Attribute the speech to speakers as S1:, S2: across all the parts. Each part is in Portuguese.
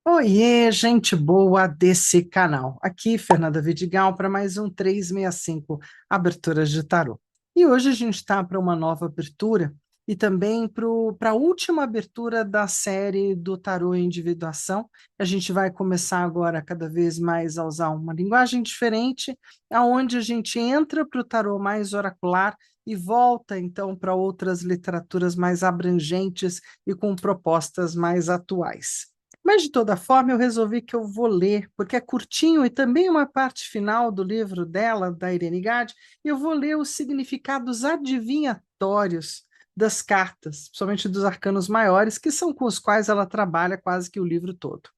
S1: Oiê, gente boa desse canal. Aqui, Fernanda Vidigal, para mais um 365 Aberturas de Tarô. E hoje a gente está para uma nova abertura e também para a última abertura da série do Tarô em Individuação. A gente vai começar agora cada vez mais a usar uma linguagem diferente, aonde a gente entra para o tarô mais oracular e volta então para outras literaturas mais abrangentes e com propostas mais atuais. Mas, de toda forma, eu resolvi que eu vou ler, porque é curtinho e também uma parte final do livro dela, da Irene Gade, e eu vou ler os significados adivinhatórios das cartas, principalmente dos arcanos maiores, que são com os quais ela trabalha quase que o livro todo.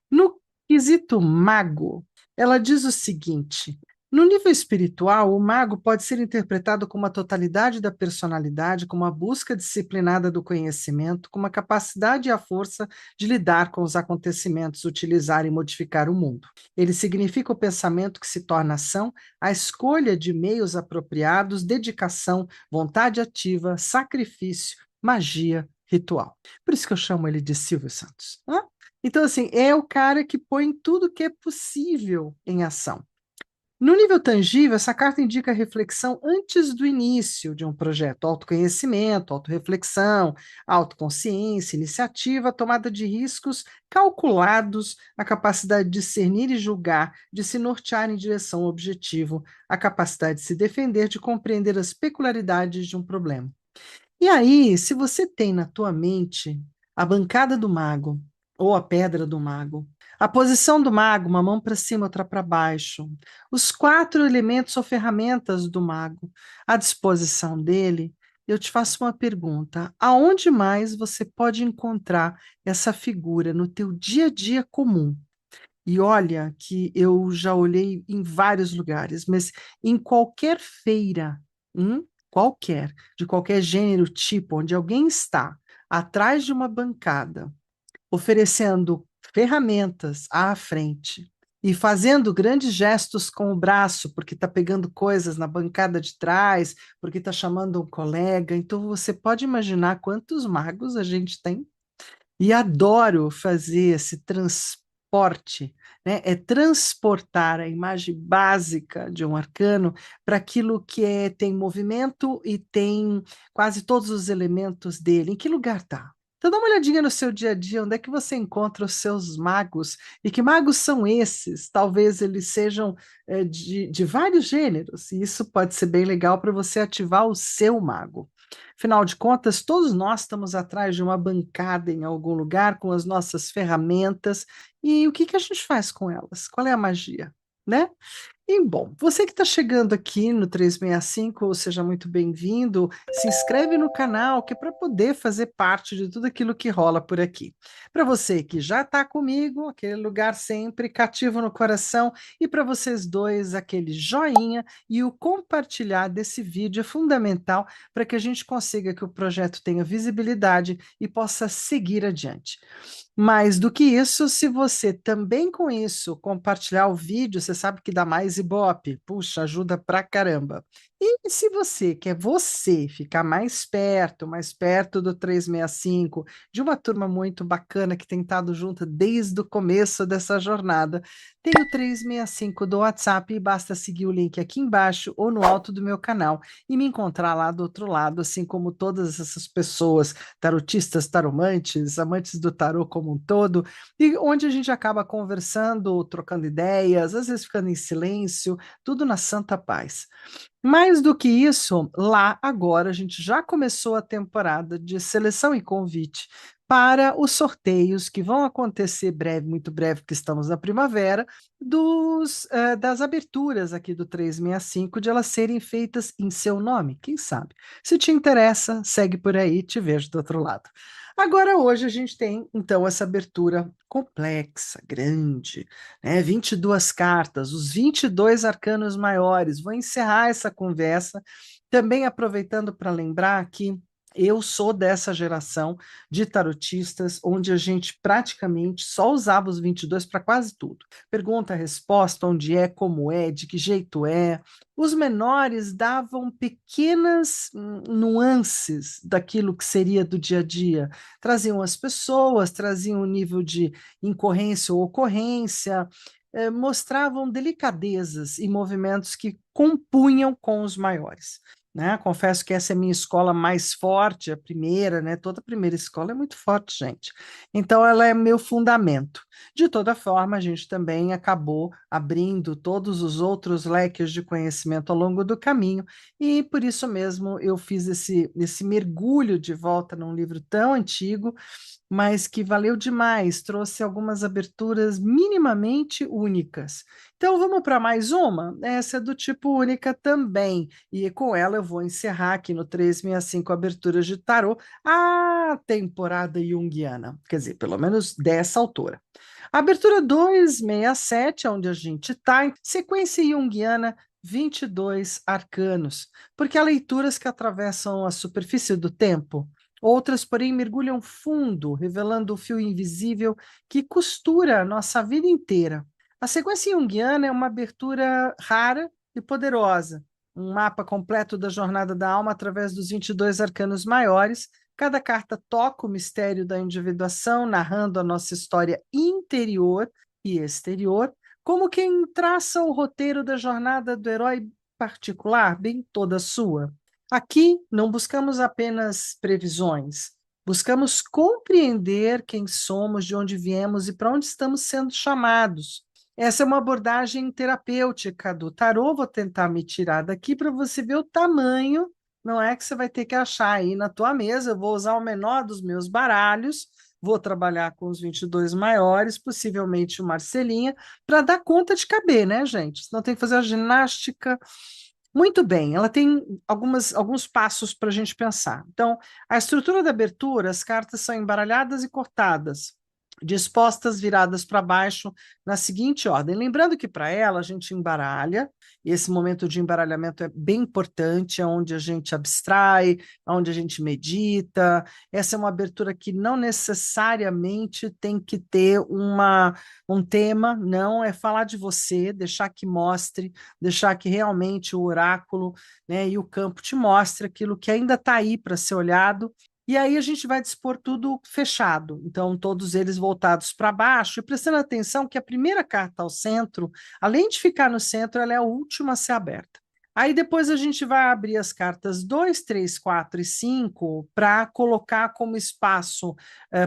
S1: No quesito mago, ela diz o seguinte: no nível espiritual, o mago pode ser interpretado como a totalidade da personalidade, como a busca disciplinada do conhecimento, como a capacidade e a força de lidar com os acontecimentos, utilizar e modificar o mundo. Ele significa o pensamento que se torna ação, a escolha de meios apropriados, dedicação, vontade ativa, sacrifício, magia, ritual. Por isso que eu chamo ele de Silvio Santos. Então, assim, é o cara que põe tudo que é possível em ação. No nível tangível, essa carta indica reflexão antes do início de um projeto, autoconhecimento, autorreflexão, autoconsciência, iniciativa, tomada de riscos calculados, a capacidade de discernir e julgar, de se nortear em direção ao objetivo, a capacidade de se defender, de compreender as peculiaridades de um problema. E aí, se você tem na tua mente a bancada do mago ou a pedra do mago, a posição do mago, uma mão para cima, outra para baixo, os quatro elementos ou ferramentas do mago à disposição dele, eu te faço uma pergunta: aonde mais você pode encontrar essa figura no teu dia a dia comum? E olha que eu já olhei em vários lugares, mas em qualquer feira, qualquer, de qualquer gênero, tipo, onde alguém está atrás de uma bancada, oferecendo ferramentas à frente e fazendo grandes gestos com o braço, porque está pegando coisas na bancada de trás, porque está chamando um colega. Então você pode imaginar quantos magos a gente tem e adoro fazer esse transporte, né? É transportar a imagem básica de um arcano para aquilo que tem movimento e tem quase todos os elementos dele. Em que lugar está? Então dá uma olhadinha no seu dia a dia, onde é que você encontra os seus magos? E que magos são esses? Talvez eles sejam de vários gêneros, e isso pode ser bem legal para você ativar o seu mago. Afinal de contas, todos nós estamos atrás de uma bancada em algum lugar com as nossas ferramentas. E o que que a gente faz com elas? Qual é a magia, né? E bom, você que está chegando aqui no 365, seja muito bem-vindo. Se inscreve no canal, que é para poder fazer parte de tudo aquilo que rola por aqui. Para você que já está comigo, aquele lugar sempre cativo no coração, e para vocês dois, aquele joinha e o compartilhar desse vídeo é fundamental para que a gente consiga que o projeto tenha visibilidade e possa seguir adiante. Mais do que isso, se você também com isso compartilhar o vídeo, você sabe que dá mais ibope. Puxa, ajuda pra caramba. E se você quer você ficar mais perto do 365, de uma turma muito bacana que tem estado junto desde o começo dessa jornada, tem o 365 do WhatsApp e basta seguir o link aqui embaixo ou no alto do meu canal e me encontrar lá do outro lado, assim como todas essas pessoas tarotistas, taromantes, amantes do tarô como um todo, e onde a gente acaba conversando, trocando ideias, às vezes ficando em silêncio, tudo na santa paz. Mais do que isso, lá agora a gente já começou a temporada de seleção e convite para os sorteios que vão acontecer breve, muito breve, porque estamos na primavera, das aberturas aqui do 365, de elas serem feitas em seu nome, quem sabe? Se te interessa, segue por aí, te vejo do outro lado. Agora, hoje, a gente tem, então, essa abertura complexa, grande, né? 22 cartas, os 22 arcanos maiores. Vou encerrar essa conversa, também aproveitando para lembrar que Eu sou dessa geração de tarotistas onde a gente praticamente só usava os 22 para quase tudo. Pergunta, resposta, onde é, como é, de que jeito é. Os menores davam pequenas nuances daquilo que seria do dia a dia. Traziam as pessoas, traziam o nível de incorrência ou ocorrência, mostravam delicadezas e movimentos que compunham com os maiores, né? Confesso que essa é a minha escola mais forte, a primeira, né? Toda primeira escola é muito forte, gente. Então, ela é meu fundamento. De toda forma, a gente também acabou abrindo todos os outros leques de conhecimento ao longo do caminho, e por isso mesmo eu fiz esse mergulho de volta num livro tão antigo, mas que valeu demais, trouxe algumas aberturas minimamente únicas. Então, vamos para mais uma? Essa é do tipo única também. E com ela eu vou encerrar aqui no 365 Aberturas de Tarô a temporada junguiana, quer dizer, pelo menos dessa autora. A abertura 267, onde a gente está, em sequência junguiana, 22 arcanos, porque há leituras que atravessam a superfície do tempo, outras, porém, mergulham fundo, revelando o fio invisível que costura a nossa vida inteira. A sequência junguiana é uma abertura rara e poderosa, um mapa completo da jornada da alma através dos 22 arcanos maiores. Cada carta toca o mistério da individuação, narrando a nossa história interior e exterior, como quem traça o roteiro da jornada do herói particular, bem toda sua. Aqui não buscamos apenas previsões, buscamos compreender quem somos, de onde viemos e para onde estamos sendo chamados. Essa é uma abordagem terapêutica do tarô. Vou tentar me tirar daqui para você ver o tamanho. Não é que você vai ter que achar aí na tua mesa. Eu vou usar o menor dos meus baralhos, vou trabalhar com os 22 maiores, possivelmente o Marcelinha, para dar conta de caber, né, gente? Senão tem que fazer a ginástica. Muito bem, ela tem alguns passos para a gente pensar. Então, a estrutura da abertura, as cartas são embaralhadas e cortadas, dispostas viradas para baixo na seguinte ordem. Lembrando que para ela a gente embaralha, e esse momento de embaralhamento é bem importante, é onde a gente abstrai, é onde a gente medita. Essa é uma abertura que não necessariamente tem que ter um tema, não, é falar de você, deixar que mostre, deixar que realmente o oráculo, né, e o campo te mostre aquilo que ainda está aí para ser olhado. E aí a gente vai dispor tudo fechado, então todos eles voltados para baixo, e prestando atenção que a primeira carta ao centro, além de ficar no centro, ela é a última a ser aberta. Aí depois a gente vai abrir as cartas 2, 3, 4 e 5 para colocar como espaço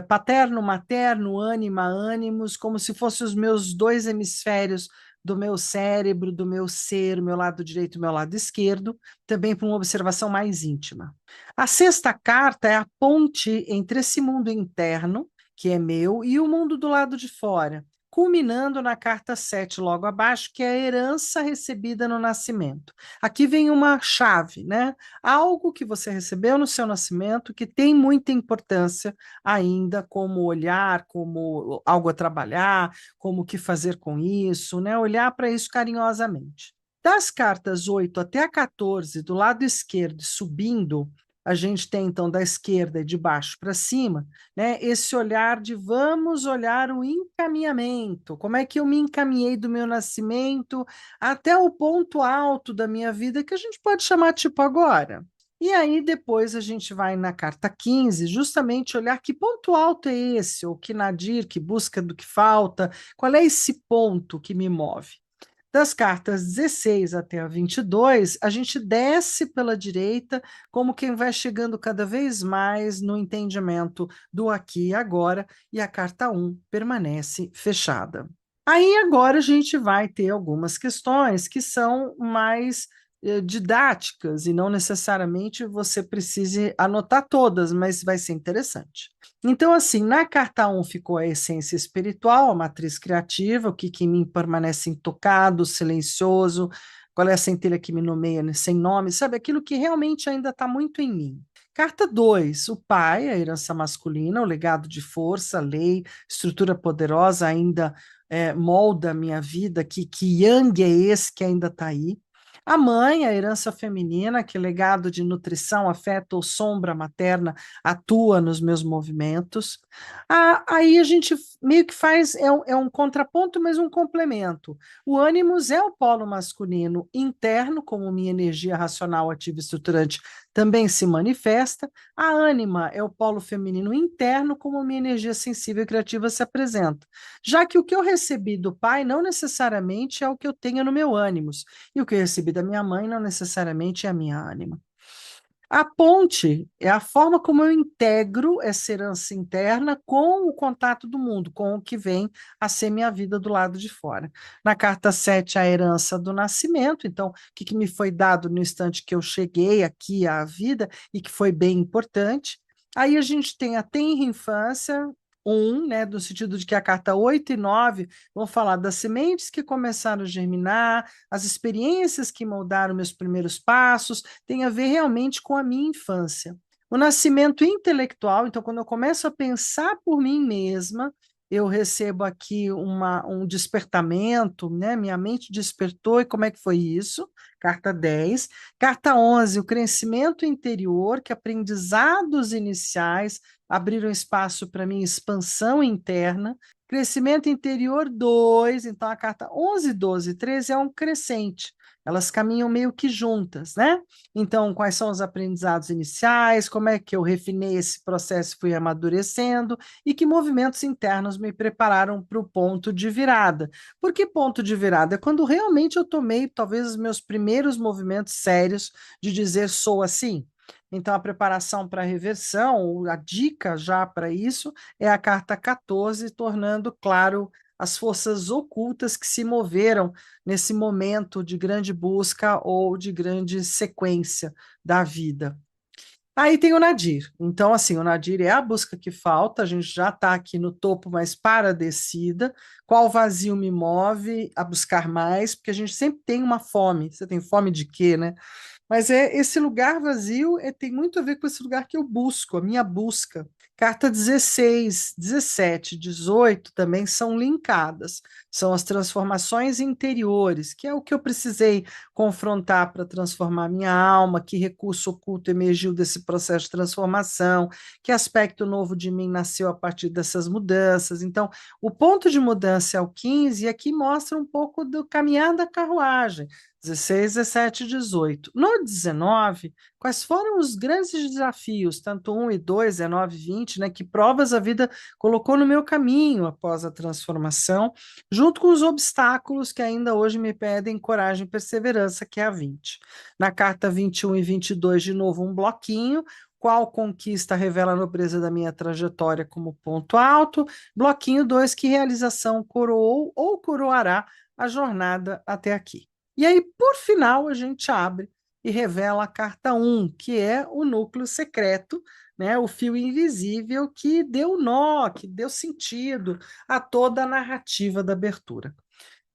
S1: paterno, materno, ânima, ânimos, como se fossem os meus dois hemisférios do meu cérebro, do meu ser, o meu lado direito e o meu lado esquerdo, também para uma observação mais íntima. A sexta carta é a ponte entre esse mundo interno, que é meu, e o mundo do lado de fora, culminando na carta 7 logo abaixo, que é a herança recebida no nascimento. Aqui vem uma chave, né? Algo que você recebeu no seu nascimento que tem muita importância ainda, como olhar, como algo a trabalhar, como o que fazer com isso, né? Olhar para isso carinhosamente. Das cartas 8 até a 14, do lado esquerdo, subindo, a gente tem então da esquerda e de baixo para cima, né? Esse olhar de vamos olhar o encaminhamento, como é que eu me encaminhei do meu nascimento até o ponto alto da minha vida, que a gente pode chamar tipo agora. E aí depois a gente vai na carta 15, justamente olhar que ponto alto é esse, ou que nadir, que busca do que falta, qual é esse ponto que me move. Das cartas 16 até a 22, a gente desce pela direita, como quem vai chegando cada vez mais no entendimento do aqui e agora, e a carta 1 permanece fechada. Aí agora a gente vai ter algumas questões que são mais didáticas e não necessariamente você precise anotar todas, mas vai ser interessante. Então, assim, na carta 1 ficou a essência espiritual, a matriz criativa, o que em mim permanece intocado, silencioso, qual é a centelha que me nomeia sem nome, sabe? Aquilo que realmente ainda está muito em mim. Carta 2, o pai, a herança masculina, o legado de força, lei, estrutura poderosa ainda molda a minha vida, que yang é esse que ainda está aí. A mãe, a herança feminina, que legado de nutrição, afeto ou sombra materna atua nos meus movimentos. Aí a gente meio que faz, é um contraponto, mas um complemento. O ânimos é o polo masculino interno, como minha energia racional, ativa e estruturante também se manifesta. A ânima é o polo feminino interno, como minha energia sensível e criativa se apresenta. Já que o que eu recebi do pai não necessariamente é o que eu tenho no meu ânimos, e o que eu recebi da minha mãe não necessariamente é a minha ânima. A ponte é a forma como eu integro essa herança interna com o contato do mundo, com o que vem a ser minha vida do lado de fora. Na carta 7, a herança do nascimento, então, o que me foi dado no instante que eu cheguei aqui à vida e que foi bem importante. Aí a gente tem a tenra infância, né, no sentido de que a carta 8 e 9 vão falar das sementes que começaram a germinar, as experiências que moldaram meus primeiros passos, tem a ver realmente com a minha infância. O nascimento intelectual, então, quando eu começo a pensar por mim mesma, eu recebo aqui um despertamento, né? Minha mente despertou, e como é que foi isso? Carta 10. Carta 11, o crescimento interior, que aprendizados iniciais abriram espaço para minha expansão interna. Crescimento interior 2, então a carta 11, 12 e 13 é um crescente. Elas caminham meio que juntas, né? Então, quais são os aprendizados iniciais? Como é que eu refinei esse processo e fui amadurecendo? E que movimentos internos me prepararam para o ponto de virada? Por que ponto de virada? É quando realmente eu tomei, talvez, os meus primeiros movimentos sérios de dizer sou assim. Então, a preparação para a reversão, a dica já para isso, é a carta 14, tornando claro as forças ocultas que se moveram nesse momento de grande busca ou de grande sequência da vida. Aí tem o Nadir. Então, assim, o Nadir é a busca que falta, a gente já está aqui no topo, mas para a descida. Qual vazio me move a buscar mais? Porque a gente sempre tem uma fome. Você tem fome de quê, né? Mas é esse lugar vazio tem muito a ver com esse lugar que eu busco, a minha busca. Carta 16, 17, 18 também são linkadas. São as transformações interiores, que é o que eu precisei confrontar para transformar minha alma, que recurso oculto emergiu desse processo de transformação, que aspecto novo de mim nasceu a partir dessas mudanças. Então, o ponto de mudança é o 15, e aqui mostra um pouco do caminhar da carruagem. 16, 17 e 18. No 19, quais foram os grandes desafios, tanto 1 e 2, 19 e 20, né, que provas a vida colocou no meu caminho após a transformação, junto com os obstáculos que ainda hoje me pedem coragem e perseverança, que é a 20. Na carta 21 e 22, de novo, um bloquinho. Qual conquista revela a nobreza da minha trajetória como ponto alto? Bloquinho 2, que realização coroou ou coroará a jornada até aqui. E aí, por final, a gente abre e revela a carta 1, que é o núcleo secreto, né, o fio invisível que deu nó, que deu sentido a toda a narrativa da abertura.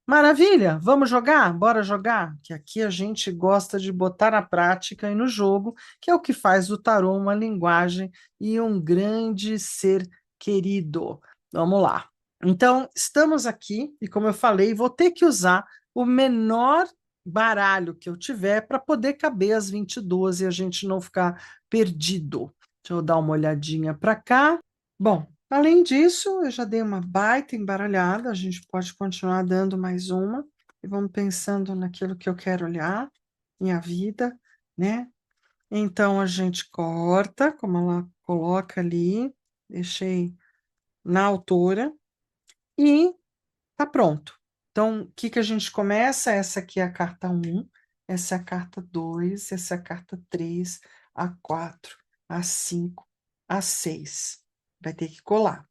S1: Maravilha, vamos jogar? Bora jogar? Que aqui a gente gosta de botar na prática e no jogo, que é o que faz do tarô uma linguagem e um grande ser querido. Vamos lá. Então, estamos aqui, e como eu falei, vou ter que usar o menor baralho que eu tiver para poder caber as 22 e a gente não ficar perdido. Deixa eu dar uma olhadinha para cá. Bom, além disso, eu já dei uma baita embaralhada, a gente pode continuar dando mais uma, e vamos pensando naquilo que eu quero olhar, minha vida, né? Então, a gente corta, como ela coloca ali, deixei na altura, e tá pronto. Então, o que que a gente começa? Essa aqui é a carta 1, essa é a carta 2, essa é a carta 3, a 4, a 5, a 6. Vai ter que colar.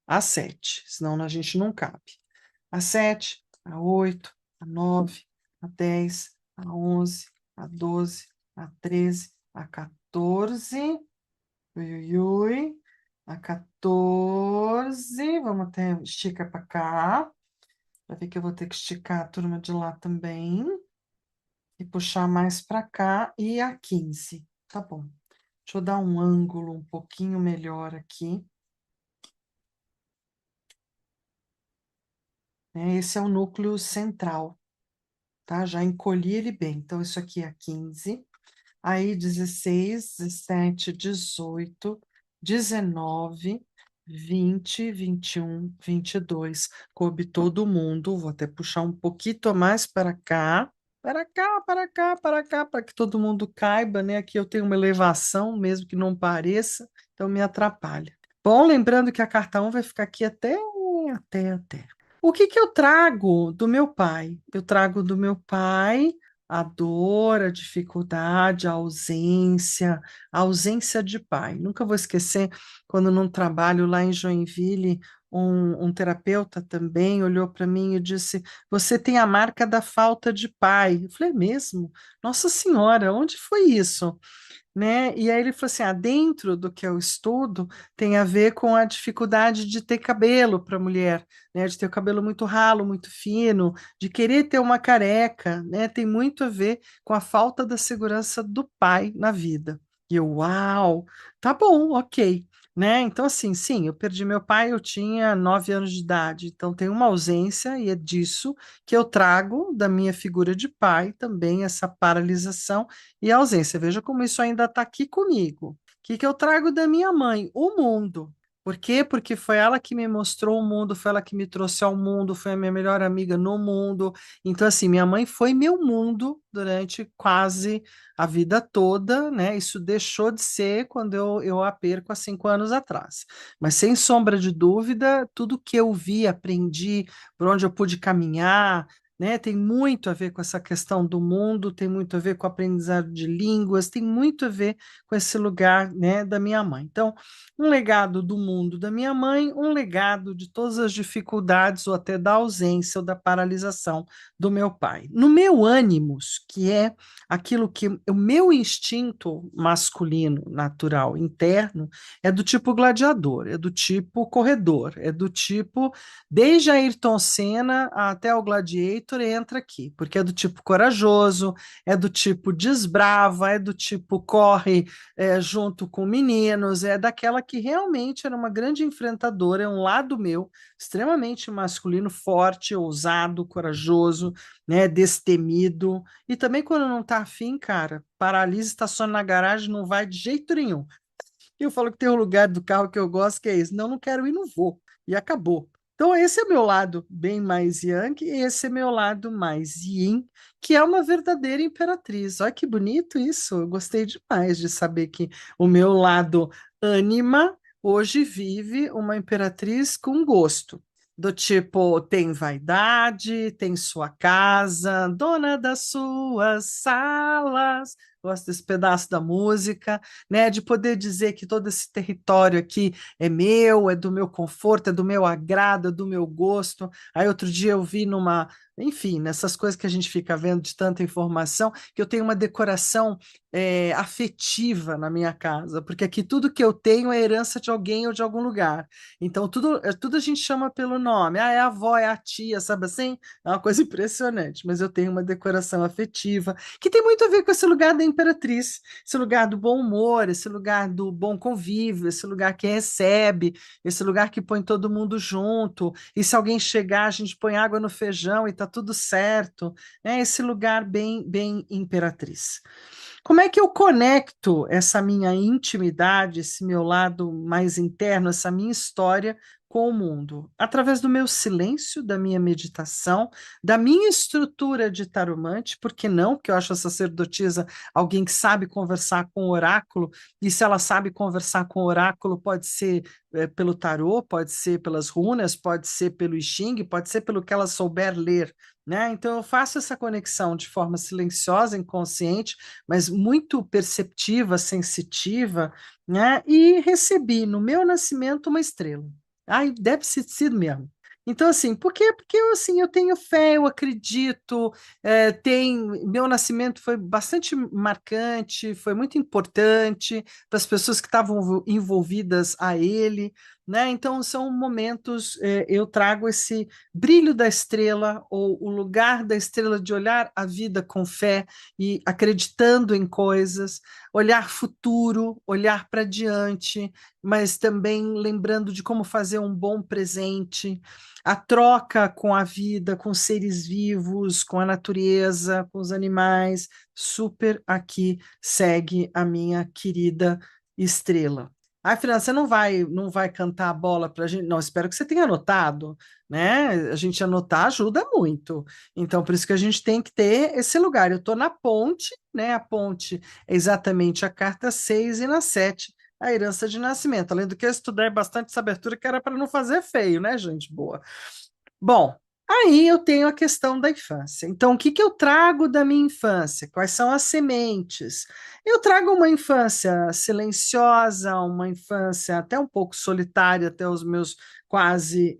S1: A 7, senão a gente não cabe. A 7, a 8, a 9, a 10, a 11, a 12, a 13, a 14. Ui, ui, ui. A 14. Vamos até estica para cá. Vai ver que eu vou ter que esticar a turma de lá também. E puxar mais para cá. E a 15. Tá bom. Deixa eu dar um ângulo um pouquinho melhor aqui. Esse é o núcleo central. tá? Já encolhi ele bem. Então, isso aqui é 15, aí 16, 17, 18, 19, 20, 21, 22. Coube todo mundo. Vou até puxar um pouquinho mais para cá. Para cá, para cá, para cá, para que todo mundo caiba, né? Aqui eu tenho uma elevação, mesmo que não pareça, então me atrapalha. Bom, lembrando que a carta 1 vai ficar aqui até. O que que eu trago do meu pai? Eu trago do meu pai a dor, a dificuldade, a ausência de pai. Nunca vou esquecer quando num trabalho lá em Joinville, um terapeuta também olhou para mim e disse: Você tem a marca da falta de pai. Eu falei: Mesmo? Nossa Senhora, onde foi isso? Né? E aí ele falou assim: dentro do que eu estudo tem a ver com a dificuldade de ter cabelo para mulher, né? De ter o cabelo muito ralo, muito fino, de querer ter uma careca, né? Tem muito a ver com a falta da segurança do pai na vida. E eu, uau, tá bom, ok. Né? Então, assim, sim, eu perdi meu pai, eu tinha 9 anos de idade, então tem uma ausência, e é disso que eu trago da minha figura de pai também, essa paralisação e ausência. Veja como isso ainda está aqui comigo. O que que eu trago da minha mãe? O mundo. Por quê? Porque foi ela que me mostrou o mundo, foi ela que me trouxe ao mundo, foi a minha melhor amiga no mundo. Então, assim, minha mãe foi meu mundo durante quase a vida toda, né? Isso deixou de ser quando eu a perco há 5 anos atrás. Mas, sem sombra de dúvida, tudo que eu vi, aprendi, por onde eu pude caminhar, né? Tem muito a ver com essa questão do mundo, tem muito a ver com o aprendizado de línguas, tem muito a ver com esse lugar, né, da minha mãe. Então, um legado do mundo da minha mãe, um legado de todas as dificuldades ou até da ausência ou da paralisação do meu pai. No meu ânimos, que é aquilo que o meu instinto masculino natural interno é do tipo gladiador, é do tipo corredor, é do tipo desde Ayrton Senna até o Gladiator entra aqui, porque é do tipo corajoso, é do tipo desbrava, é do tipo corre junto com meninos, é daquela que realmente era uma grande enfrentadora, é um lado meu, extremamente masculino, forte, ousado, corajoso, né, destemido, e também quando não tá afim, cara, paralisa, estaciona na garagem, não vai de jeito nenhum. E eu falo que tem um lugar do carro que eu gosto, que é esse. Não, não quero ir, não vou. E acabou. Então, esse é meu lado bem mais yang, e esse é meu lado mais yin, que é uma verdadeira imperatriz. Olha que bonito isso. Eu gostei demais de saber que o meu lado ânima hoje vive uma imperatriz com gosto. Do tipo, tem vaidade, tem sua casa, dona das suas salas. Gosto desse pedaço da música, né, de poder dizer que todo esse território aqui é meu, é do meu conforto, é do meu agrado, é do meu gosto. Aí outro dia eu vi enfim, nessas coisas que a gente fica vendo de tanta informação, que eu tenho uma decoração afetiva na minha casa, porque aqui tudo que eu tenho é herança de alguém ou de algum lugar. Então tudo a gente chama pelo nome. É a avó, é a tia, sabe assim? É uma coisa impressionante, mas eu tenho uma decoração afetiva que tem muito a ver com esse lugar da imperatriz, esse lugar do bom humor, esse lugar do bom convívio, esse lugar que recebe, esse lugar que põe todo mundo junto, e se alguém chegar, a gente põe água no feijão e tá tudo certo, né? Esse lugar bem imperatriz. Como é que eu conecto essa minha intimidade, esse meu lado mais interno, essa minha história com o mundo? Através do meu silêncio, da minha meditação, da minha estrutura de taromante, por que não? Porque eu acho a sacerdotisa alguém que sabe conversar com o oráculo, e se ela sabe conversar com o oráculo, pode ser pelo tarô, pode ser pelas runas, pode ser pelo I Ching, pode ser pelo que ela souber ler, né? Então eu faço essa conexão de forma silenciosa, inconsciente, mas muito perceptiva, sensitiva, né? E recebi no meu nascimento uma estrela. Ai, deve ter sido mesmo. Então, assim, por quê? Porque eu, assim, eu tenho fé, eu acredito, meu nascimento foi bastante marcante, foi muito importante para as pessoas que estavam envolvidas a ele, né? Então, são momentos, eu trago esse brilho da estrela, ou o lugar da estrela de olhar a vida com fé e acreditando em coisas, olhar futuro, olhar para diante, mas também lembrando de como fazer um bom presente, a troca com a vida, com os seres vivos, com a natureza, com os animais, super aqui segue a minha querida estrela. Ai, Fernanda, você não vai cantar a bola para a gente? Não, espero que você tenha anotado, né? A gente anotar ajuda muito. Então, por isso que a gente tem que ter esse lugar. Eu estou na ponte, né? A ponte é exatamente a carta 6 e na 7 a herança de nascimento. Além do que eu estudei bastante essa abertura, que era para não fazer feio, né, gente? Boa. Bom, aí eu tenho a questão da infância. Então, o que que eu trago da minha infância? Quais são as sementes? Eu trago uma infância silenciosa, uma infância até um pouco solitária, até os meus quase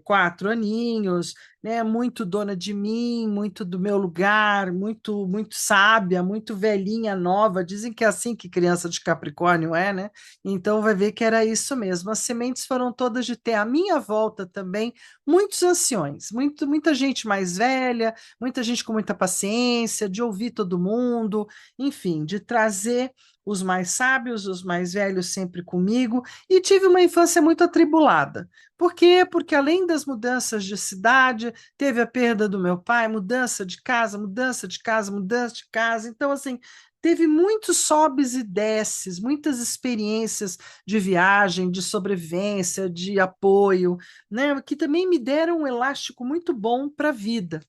S1: 4 aninhos, né? Muito dona de mim, muito do meu lugar, muito sábia, muito velhinha, nova. Dizem que é assim que criança de Capricórnio é, né? Então vai ver que era isso mesmo. As sementes foram todas de ter à minha volta também muitos anciões, muita gente mais velha, muita gente com muita paciência, de ouvir todo mundo, enfim, de trazer os mais sábios, os mais velhos sempre comigo, e tive uma infância muito atribulada. Por quê? Porque além das mudanças de cidade, teve a perda do meu pai, mudança de casa, mudança de casa, mudança de casa. Então, assim, teve muitos sobes e desces, muitas experiências de viagem, de sobrevivência, de apoio, né, que também me deram um elástico muito bom para a vida.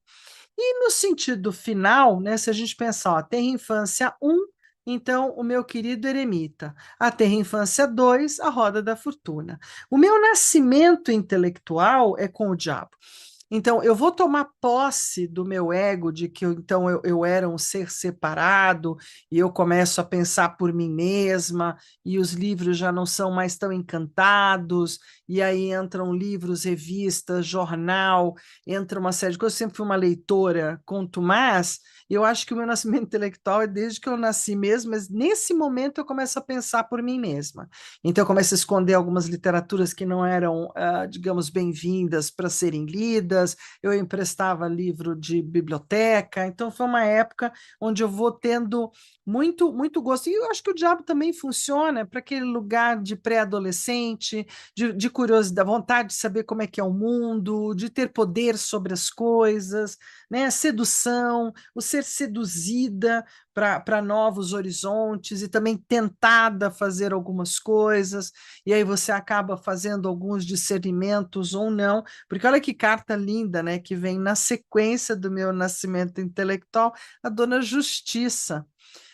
S1: E no sentido final, né, se a gente pensar, ó, Terra Infância 1, então o meu querido eremita. A Terra Infância 2, a Roda da Fortuna. O meu nascimento intelectual é com o diabo. Então, eu vou tomar posse do meu ego, de que eu era um ser separado, e eu começo a pensar por mim mesma, e os livros já não são mais tão encantados, e aí entram livros, revistas, jornal, entra uma série de coisas. Eu sempre fui uma leitora contumaz, e eu acho que o meu nascimento intelectual é desde que eu nasci mesmo, mas nesse momento eu começo a pensar por mim mesma. Então, eu começo a esconder algumas literaturas que não eram, digamos, bem-vindas para serem lidas, eu emprestava livro de biblioteca, então foi uma época onde eu vou tendo muito gosto. E eu acho que o diabo também funciona para aquele lugar de pré-adolescente, de curiosidade, vontade de saber como é que é o mundo, de ter poder sobre as coisas, né? Sedução, o ser seduzida para novos horizontes e também tentada a fazer algumas coisas, e aí você acaba fazendo alguns discernimentos ou não, porque olha que carta linda, né, que vem na sequência do meu nascimento intelectual, a Dona Justiça.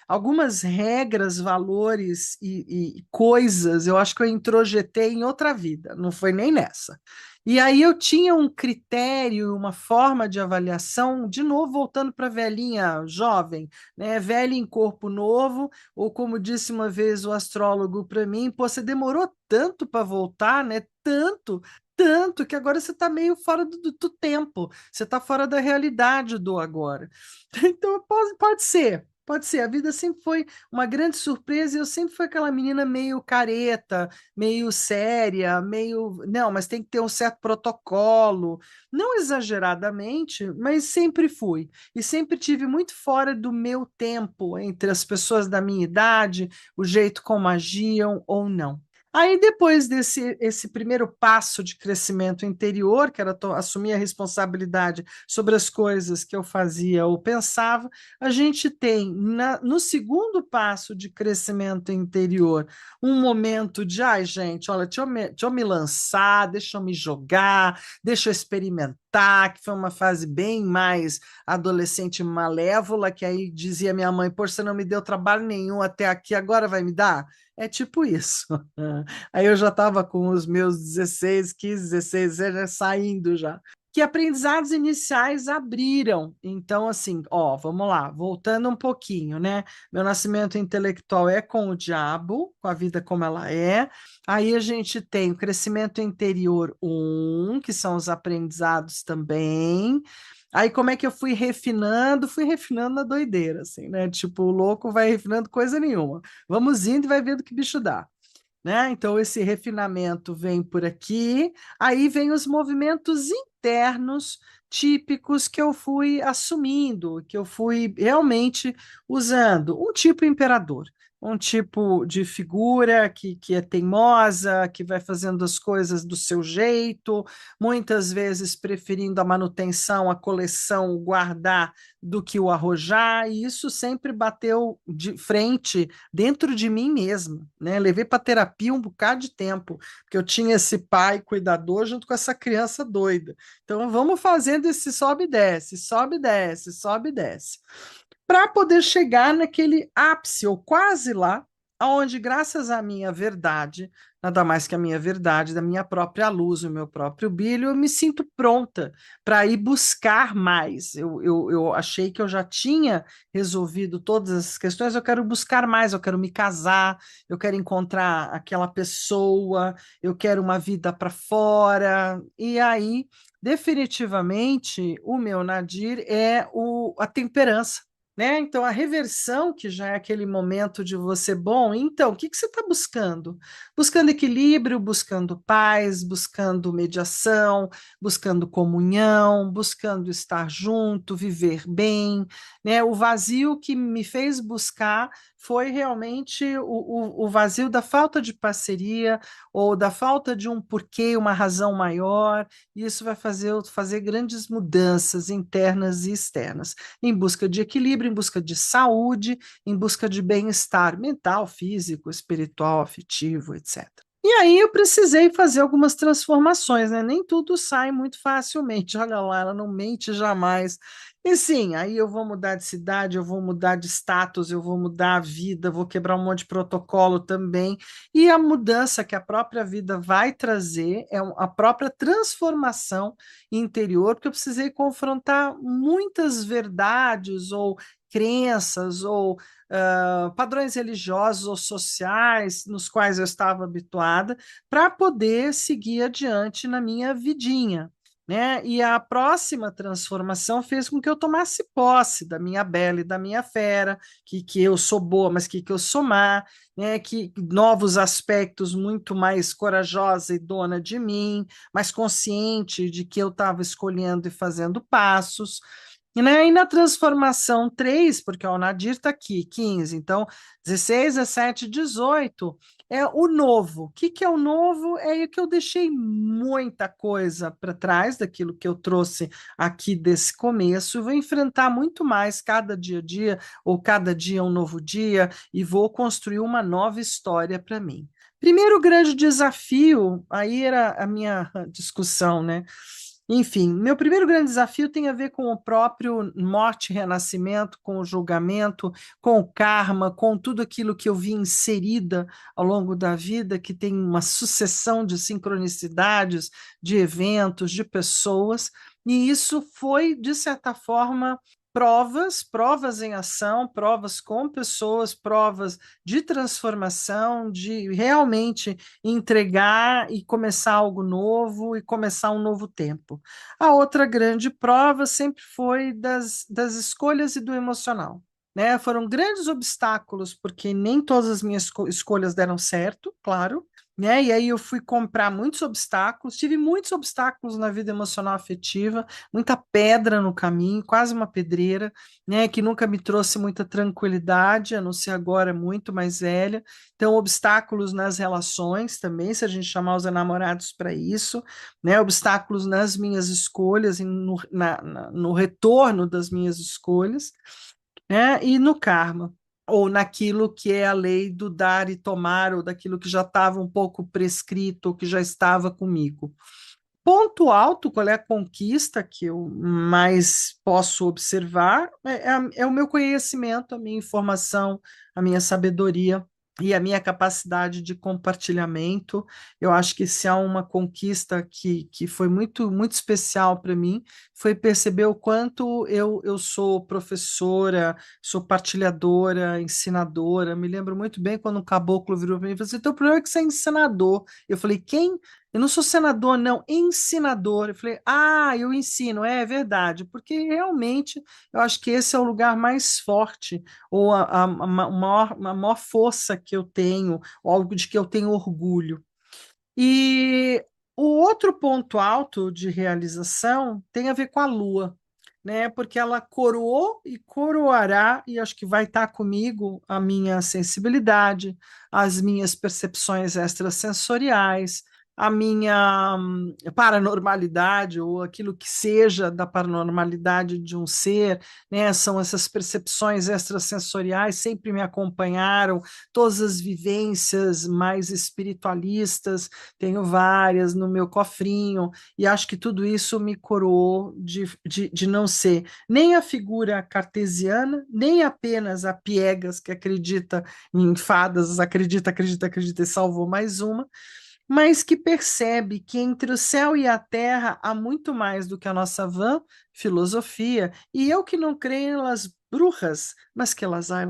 S1: Algumas regras, valores e coisas, eu acho que eu introjetei em outra vida, não foi nem nessa. E aí eu tinha um critério, uma forma de avaliação, de novo voltando para a velhinha jovem, né? Velha em corpo novo, ou como disse uma vez o astrólogo para mim, pô, você demorou tanto para voltar, né? Tanto que agora você está meio fora do tempo, você está fora da realidade do agora. Então pode ser. Pode ser, a vida sempre foi uma grande surpresa e eu sempre fui aquela menina meio careta, meio séria, meio. Não, mas tem que ter um certo protocolo. Não exageradamente, mas sempre fui. E sempre tive muito fora do meu tempo, entre as pessoas da minha idade, o jeito como agiam ou não. Aí, depois desse esse primeiro passo de crescimento interior, que era assumir a responsabilidade sobre as coisas que eu fazia ou pensava, a gente tem no segundo passo de crescimento interior um momento de, ai, gente, olha, deixa eu me lançar, deixa eu me jogar, deixa eu experimentar, que foi uma fase bem mais adolescente malévola, que aí dizia minha mãe, poxa, você não me deu trabalho nenhum até aqui, agora vai me dar? É tipo isso. Aí eu já estava com os meus 16, 15, 16, já saindo já. Que aprendizados iniciais abriram. Então, assim, ó, vamos lá, voltando um pouquinho, né? Meu nascimento intelectual é com o diabo, com a vida como ela é. Aí a gente tem o crescimento interior um, que são os aprendizados também. Aí como é que eu fui refinando? Fui refinando na doideira, assim, né? Tipo, o louco vai refinando coisa nenhuma. Vamos indo e vai vendo que bicho dá. né? Então, esse refinamento vem por aqui, aí vem os movimentos internos típicos que eu fui assumindo, que eu fui realmente usando. Um tipo imperador, um tipo de figura que é teimosa, que vai fazendo as coisas do seu jeito, muitas vezes preferindo a manutenção, a coleção, o guardar do que o arrojar, e isso sempre bateu de frente dentro de mim mesma, né? Levei para terapia um bocado de tempo, porque eu tinha esse pai cuidador junto com essa criança doida. Então vamos fazendo esse sobe e desce, sobe e desce, sobe e desce, para poder chegar naquele ápice, ou quase lá, aonde, graças à minha verdade, nada mais que a minha verdade, da minha própria luz, o meu próprio brilho, eu me sinto pronta para ir buscar mais. Eu achei que eu já tinha resolvido todas as questões, eu quero buscar mais, eu quero me casar, eu quero encontrar aquela pessoa, eu quero uma vida para fora. E aí, definitivamente, o meu nadir é a temperança, né? Então, a reversão, que já é aquele momento de você, bom, então, o que que você está buscando? Buscando equilíbrio, buscando paz, buscando mediação, buscando comunhão, buscando estar junto, viver bem, né? O vazio que me fez buscar foi realmente o vazio da falta de parceria ou da falta de um porquê, uma razão maior, e isso vai fazer grandes mudanças internas e externas em busca de equilíbrio, em busca de saúde, em busca de bem-estar mental, físico, espiritual, afetivo, etc. E aí eu precisei fazer algumas transformações, né? Nem tudo sai muito facilmente. Olha lá, ela não mente jamais. E sim, aí eu vou mudar de cidade, eu vou mudar de status, eu vou mudar a vida, vou quebrar um monte de protocolo também. E a mudança que a própria vida vai trazer é a própria transformação interior, porque eu precisei confrontar muitas verdades ou crenças ou padrões religiosos ou sociais nos quais eu estava habituada para poder seguir adiante na minha vidinha. Né? E a próxima transformação fez com que eu tomasse posse da minha bela e da minha fera, que eu sou boa, mas que eu sou má, né? Que novos aspectos, muito mais corajosa e dona de mim, mais consciente de que eu estava escolhendo e fazendo passos. E, né, e na transformação 3, porque ó, o Nadir está aqui, 15, então 16, 17, 18 é o novo. O que, que é o novo? É que eu deixei muita coisa para trás daquilo que eu trouxe aqui desse começo. Eu vou enfrentar muito mais cada dia a dia, ou cada dia um novo dia, e vou construir uma nova história para mim. Primeiro grande desafio, aí era a minha discussão, né? Enfim, meu primeiro grande desafio tem a ver com o próprio morte e renascimento, com o julgamento, com o karma, com tudo aquilo que eu vi inserida ao longo da vida, que tem uma sucessão de sincronicidades, de eventos, de pessoas, e isso foi, de certa forma, provas em ação, provas com pessoas, provas de transformação, de realmente entregar e começar algo novo e começar um novo tempo. A outra grande prova sempre foi das escolhas e do emocional. Né? Foram grandes obstáculos, porque nem todas as minhas escolhas deram certo, claro. Né? E aí eu fui comprar muitos obstáculos, tive muitos obstáculos na vida emocional afetiva, muita pedra no caminho, quase uma pedreira, né? Que nunca me trouxe muita tranquilidade, a não ser agora muito mais velha. Então, obstáculos nas relações também, se a gente chamar os namorados para isso, né? Obstáculos nas minhas escolhas, no retorno das minhas escolhas, né? E no karma, ou naquilo que é a lei do dar e tomar, ou daquilo que já estava um pouco prescrito, ou que já estava comigo. Ponto alto, qual é a conquista que eu mais posso observar? É o meu conhecimento, a minha informação, a minha sabedoria e a minha capacidade de compartilhamento. Eu acho que se há uma conquista que foi muito, muito especial para mim, foi perceber o quanto eu sou professora, sou partilhadora, ensinadora. Me lembro muito bem quando um caboclo virou para mim e falou assim: teu problema é que você é ensinador. Eu falei: quem? Eu não sou senador, não, ensinador. Eu falei, ah, eu ensino, é verdade, porque realmente eu acho que esse é o lugar mais forte, ou a maior força que eu tenho, ou algo de que eu tenho orgulho. E o outro ponto alto de realização tem a ver com a Lua, né? Porque ela coroou e coroará, e acho que vai estar comigo a minha sensibilidade, as minhas percepções extrasensoriais, a minha paranormalidade, ou aquilo que seja da paranormalidade de um ser, né? São essas percepções extrasensoriais, sempre me acompanharam, todas as vivências mais espiritualistas, tenho várias no meu cofrinho, e acho que tudo isso me coroou de não ser nem a figura cartesiana, nem apenas a piegas que acredita em fadas, acredita e salvou mais uma, mas que percebe que entre o céu e a terra há muito mais do que a nossa vã filosofia, e eu que não creio nas bruxas, mas que elas ai.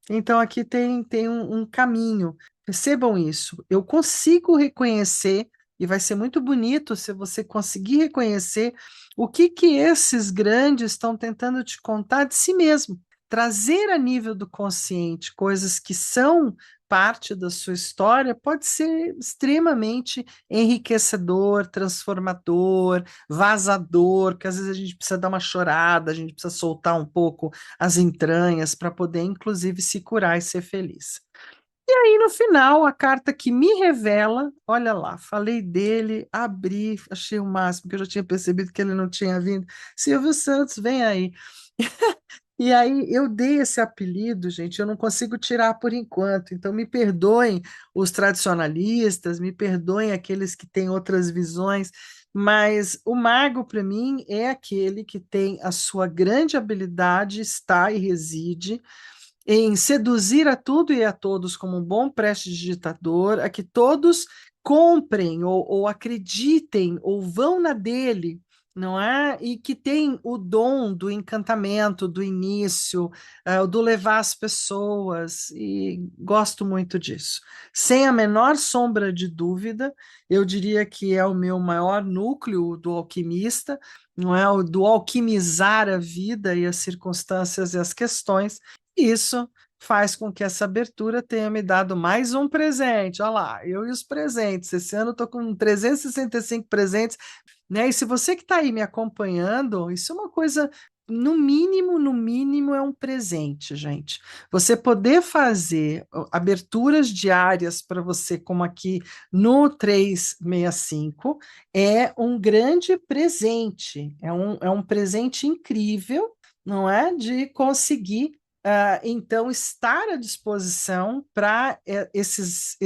S1: Então aqui tem um caminho, percebam isso, eu consigo reconhecer, e vai ser muito bonito se você conseguir reconhecer o que esses grandes estão tentando te contar de si mesmo, trazer a nível do consciente coisas que são parte da sua história pode ser extremamente enriquecedor, transformador, vazador, porque às vezes a gente precisa dar uma chorada, a gente precisa soltar um pouco as entranhas para poder, inclusive, se curar e ser feliz. E aí, no final, a carta que me revela, olha lá, falei dele, abri, achei o máximo, porque eu já tinha percebido que ele não tinha vindo. Silvio Santos, vem aí. E aí eu dei esse apelido, gente, eu não consigo tirar por enquanto. Então me perdoem os tradicionalistas, me perdoem aqueles que têm outras visões, mas o mago para mim é aquele que tem a sua grande habilidade, está e reside em seduzir a tudo e a todos como um bom prestidigitador, a que todos comprem ou acreditem ou vão na dele, não é? E que tem o dom do encantamento, do início, do levar as pessoas, e gosto muito disso. Sem a menor sombra de dúvida, eu diria que é o meu maior núcleo do alquimista, não é? O do alquimizar a vida e as circunstâncias e as questões, isso faz com que essa abertura tenha me dado mais um presente. Olha lá, eu e os presentes. Esse ano eu estou com 365 presentes, né? E se você que está aí me acompanhando, isso é uma coisa, no mínimo, é um presente, gente. Você poder fazer aberturas diárias para você, como aqui no 365, é um grande presente, é um presente incrível, não é? De conseguir então, estar à disposição para esses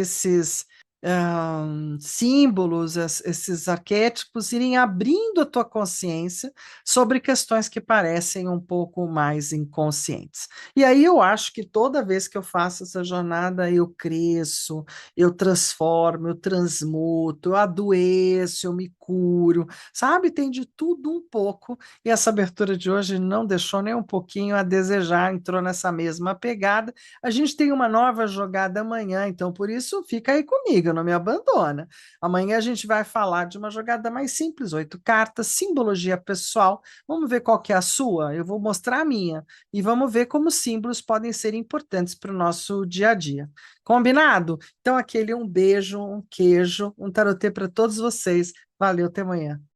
S1: símbolos, esses arquétipos irem abrindo a tua consciência sobre questões que parecem um pouco mais inconscientes. E aí eu acho que toda vez que eu faço essa jornada, eu cresço, eu transformo, eu transmuto, eu adoeço, eu me curo, sabe? Tem de tudo um pouco, e essa abertura de hoje não deixou nem um pouquinho a desejar, entrou nessa mesma pegada. A gente tem uma nova jogada amanhã, então por isso fica aí comigo, não me abandona. Amanhã a gente vai falar de uma jogada mais simples, 8 cartas, simbologia pessoal. Vamos ver qual que é a sua? Eu vou mostrar a minha e vamos ver como símbolos podem ser importantes para o nosso dia a dia. Combinado? Então aquele um beijo, um queijo, um tarotê para todos vocês. Valeu, até amanhã.